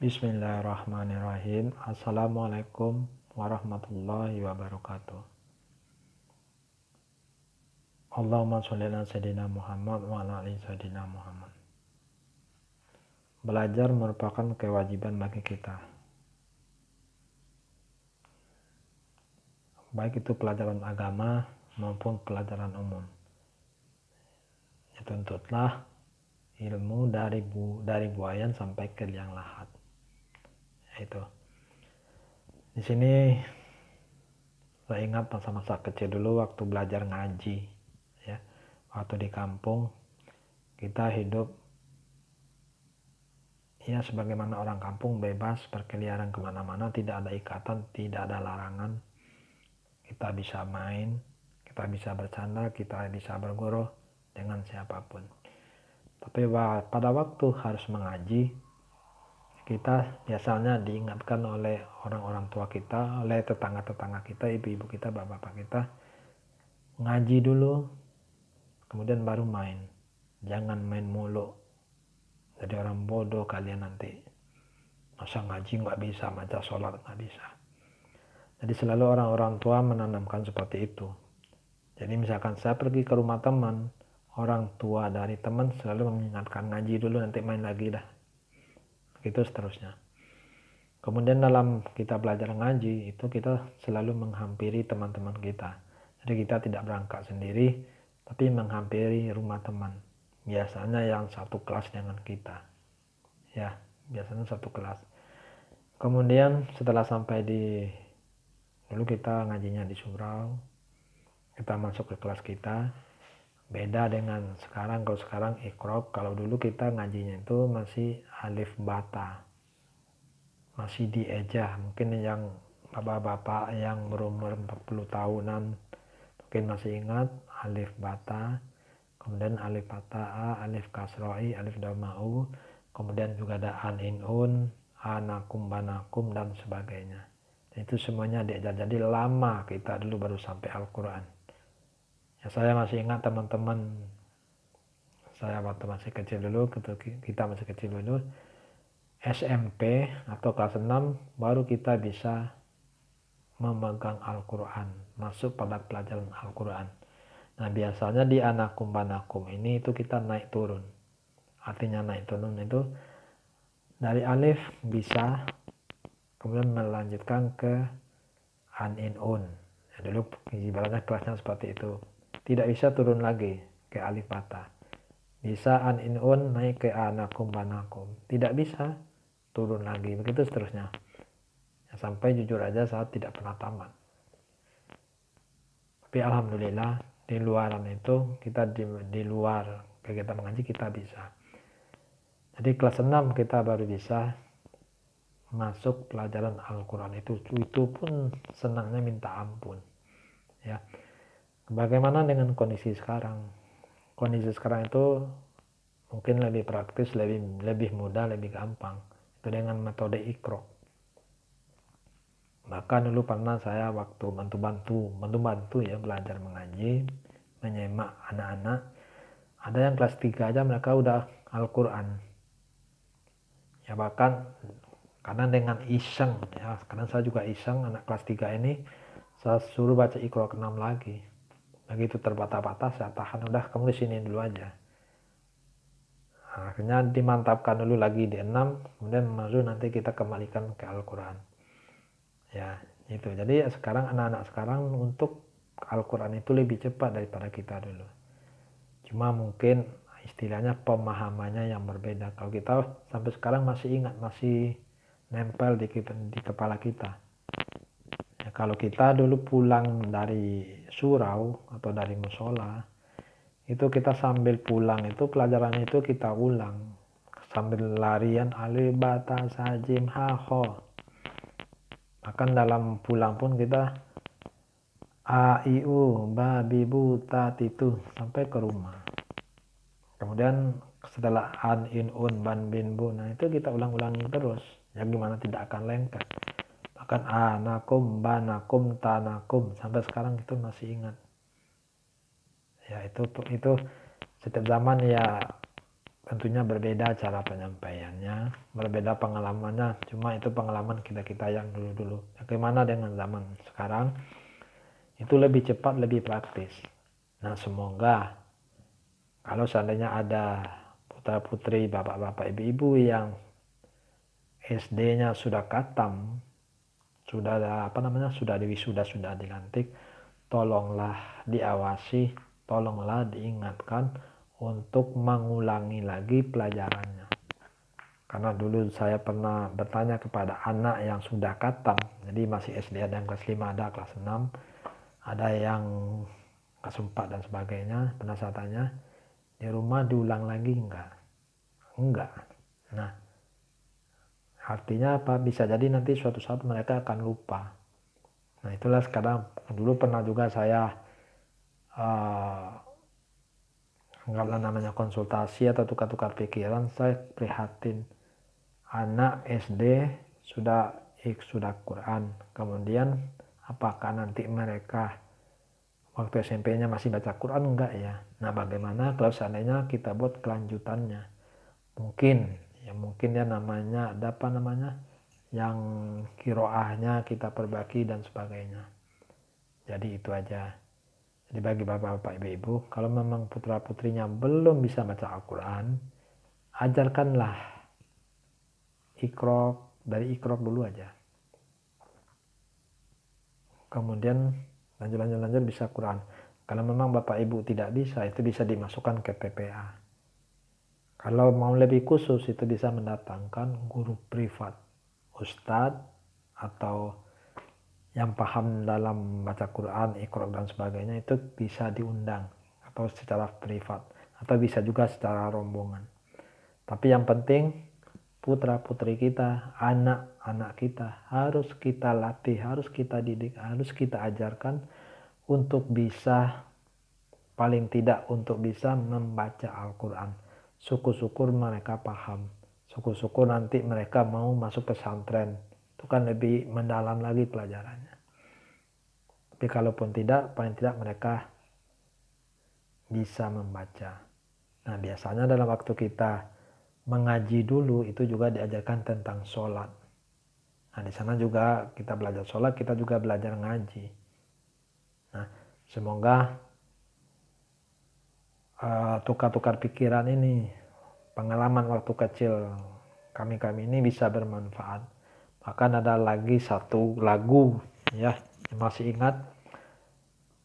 Bismillahirrahmanirrahim. Assalamualaikum warahmatullahi wabarakatuh. Allahumma sholli ala sayyidina Muhammad wa ala ali sayyidina Muhammad. Belajar merupakan kewajiban bagi kita. Baik itu pelajaran agama maupun pelajaran umum. Tuntutlah ilmu dari buayan sampai ke liang lahat. Itu. Di sini saya ingat masa-masa kecil dulu waktu belajar ngaji, ya. Waktu di kampung kita hidup ya sebagaimana orang kampung, bebas berkeliaran kemana-mana, tidak ada ikatan, tidak ada larangan. Kita bisa main, kita bisa bercanda, kita bisa berguru dengan siapapun. Tapi pada waktu harus mengaji, kita biasanya diingatkan oleh orang-orang tua kita, oleh tetangga-tetangga kita, ibu-ibu kita, bapak-bapak kita, ngaji dulu, kemudian baru main. Jangan main mulu. Jadi orang bodoh kalian nanti. Masa ngaji nggak bisa, masa sholat nggak bisa. Jadi selalu orang-orang tua menanamkan seperti itu. Jadi misalkan saya pergi ke rumah teman, orang tua dari teman selalu mengingatkan ngaji dulu, nanti main lagi dah. Begitu seterusnya. Kemudian dalam kita belajar ngaji, itu kita selalu menghampiri teman-teman kita. Jadi kita tidak berangkat sendiri, tapi menghampiri rumah teman. Biasanya yang satu kelas dengan kita. Ya, biasanya satu kelas. Kemudian setelah sampai dulu kita ngajinya di surau, kita masuk ke kelas kita. Beda dengan sekarang, kalau sekarang iqra, kalau dulu kita ngajinya itu masih alif bata, masih diejah. Mungkin yang bapak-bapak yang berumur 40 tahunan mungkin masih ingat alif bata, kemudian alif fathah, alif kasroi, alif damau, kemudian juga ada an-inun, anakum, banakum, dan sebagainya. Dan itu semuanya diajar. Jadi lama kita dulu baru sampai Al-Quran. Ya, saya masih ingat teman-teman saya waktu masih kecil dulu, kita masih kecil dulu, SMP atau kelas 6 baru kita bisa memegang Al-Quran, masuk pada pelajaran Al-Quran. Nah biasanya di anakum banakum ini itu kita naik turun. Artinya naik turun itu dari alif bisa, kemudian melanjutkan ke an-in-un. Ya, dulu ibaratnya kelasnya seperti itu. Tidak bisa turun lagi ke alif fathah. Bisa an-in-un naik ke anakum banakum. Tidak bisa turun lagi. Begitu seterusnya. Ya, sampai jujur aja saya tidak pernah tamat. Tapi alhamdulillah di luaran itu kita di luar kegiatan mengaji kita bisa. Jadi kelas 6 kita baru bisa masuk pelajaran Al-Quran itu pun senangnya minta ampun. Ya. Bagaimana dengan kondisi sekarang? Kondisi sekarang itu mungkin lebih praktis, lebih mudah, lebih gampang. Itu dengan metode iqra. Bahkan dulu pernah saya waktu bantu ya belajar mengaji, menyemak anak-anak. Ada yang kelas 3 aja mereka udah Al-Quran. Ya bahkan karena dengan iseng ya, karena saya juga iseng, anak kelas 3 ini saya suruh baca Iqra ke-6 lagi. Begitu terbata-bata saya tahan, udah kamu di sini dulu aja. Nah, akhirnya dimantapkan dulu lagi di 6, kemudian baru nanti kita kembalikan ke Al-Quran. Ya, itu. Jadi sekarang anak-anak sekarang untuk Al-Quran itu lebih cepat daripada kita dulu. Cuma mungkin istilahnya pemahamannya yang berbeda. Kalau kita sampai sekarang masih ingat, masih nempel di kepala kita. Ya, kalau kita dulu pulang dari surau atau dari musola, itu kita sambil pulang itu pelajaran itu kita ulang. Sambil larian alif bata sajim ha kho. Bahkan dalam pulang pun kita a i u ba bi bu ta ti tu sampai ke rumah. Kemudian setelah an in un ban bin bu, nah itu kita ulang-ulangi terus. Ya gimana tidak akan lengket. Bahkan anakum banakum tanakum sampai sekarang itu masih ingat. Ya itu setiap zaman ya tentunya berbeda cara penyampaiannya, berbeda pengalamannya. Cuma itu pengalaman kita yang dulu-dulu. Bagaimana dengan zaman sekarang? Itu lebih cepat, lebih praktis. Nah, semoga kalau seandainya ada putra-putri, bapak-bapak, ibu-ibu yang SD-nya sudah katam, sudah sudah diwisuda, sudah dilantik, tolonglah diawasi, tolonglah diingatkan untuk mengulangi lagi pelajarannya. Karena dulu saya pernah bertanya kepada anak yang sudah katam, jadi masih SD, ada yang kelas 5, ada kelas 6, ada yang kelas 4 dan sebagainya. Pernah saya tanya, di rumah diulang lagi enggak? Enggak. Nah, artinya apa? Bisa jadi nanti suatu saat mereka akan lupa. Nah, itulah sekarang. Dulu pernah juga saya anggaplah namanya konsultasi atau tukar-tukar pikiran, saya prihatin. Anak SD sudah Quran, kemudian apakah nanti mereka waktu SMP-nya masih baca Quran enggak ya? Nah, bagaimana kalau seandainya kita buat kelanjutannya? Mungkin ya namanya ada yang kiroahnya kita perbaiki dan sebagainya. Jadi itu aja. Jadi bagi bapak-bapak, ibu-ibu, kalau memang putra-putrinya belum bisa baca Al-Quran, ajarkanlah dari ikrok dulu aja. Kemudian lanjut bisa Quran. Kalau memang bapak ibu tidak bisa, itu bisa dimasukkan ke PPA. Kalau mau lebih khusus, itu bisa mendatangkan guru privat, ustadz, atau yang paham dalam baca Quran, ikrok dan sebagainya, itu bisa diundang atau secara privat, atau bisa juga secara rombongan. Tapi yang penting putra-putri kita, anak-anak kita harus kita latih, harus kita didik, harus kita ajarkan untuk bisa, paling tidak untuk bisa membaca Al-Quran. Syukur-syukur mereka paham, syukur-syukur nanti mereka mau masuk pesantren, itu kan lebih mendalam lagi pelajarannya. Tapi kalaupun tidak, paling tidak mereka bisa membaca. Nah, biasanya dalam waktu kita mengaji dulu itu juga diajarkan tentang sholat. Nah, di sana juga kita belajar sholat, kita juga belajar ngaji. Nah, semoga tukar-tukar pikiran ini, pengalaman waktu kecil kami ini bisa bermanfaat. Bahkan ada lagi satu lagu ya, masih ingat,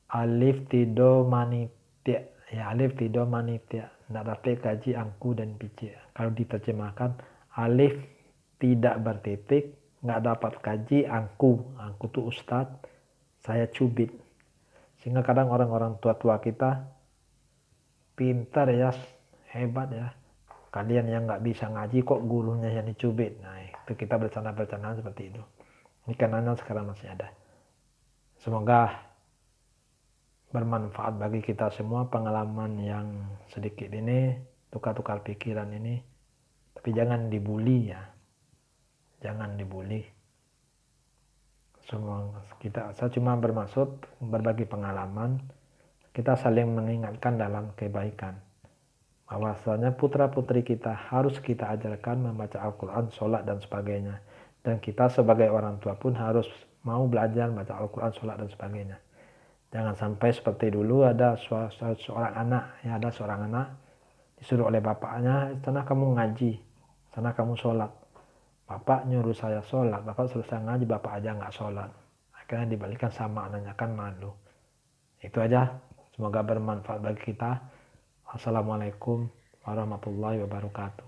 alif tido manitia ya, alif tido manitia, nggak dapat kaji angku dan biji. Kalau diterjemahkan, alif tidak bertitik, nggak dapat kaji angku tuh ustadz, saya cubit. Sehingga kadang orang-orang tua-tua kita pintar ya, hebat ya, kalian yang nggak bisa ngaji kok gurunya yang dicubit. Nah, itu kita bercanda-bercanda seperti itu. Ini karena sekarang masih ada. Semoga bermanfaat bagi kita semua pengalaman yang sedikit ini, tukar-tukar pikiran ini. Tapi jangan dibully ya, jangan dibully. Saya cuma bermaksud berbagi pengalaman, kita saling mengingatkan dalam kebaikan. Bahwasanya putra-putri kita harus kita ajarkan membaca Al-Quran, sholat dan sebagainya. Dan kita sebagai orang tua pun harus mau belajar membaca Al-Quran, sholat dan sebagainya. Jangan sampai seperti dulu ada seorang anak disuruh oleh bapaknya, sana kamu ngaji, sana kamu sholat. Bapak nyuruh saya sholat, bapak selesai ngaji, bapak aja nggak sholat. Akhirnya dibalikan sama anaknya, kan malu. Itu aja, semoga bermanfaat bagi kita. Assalamualaikum warahmatullahi wabarakatuh.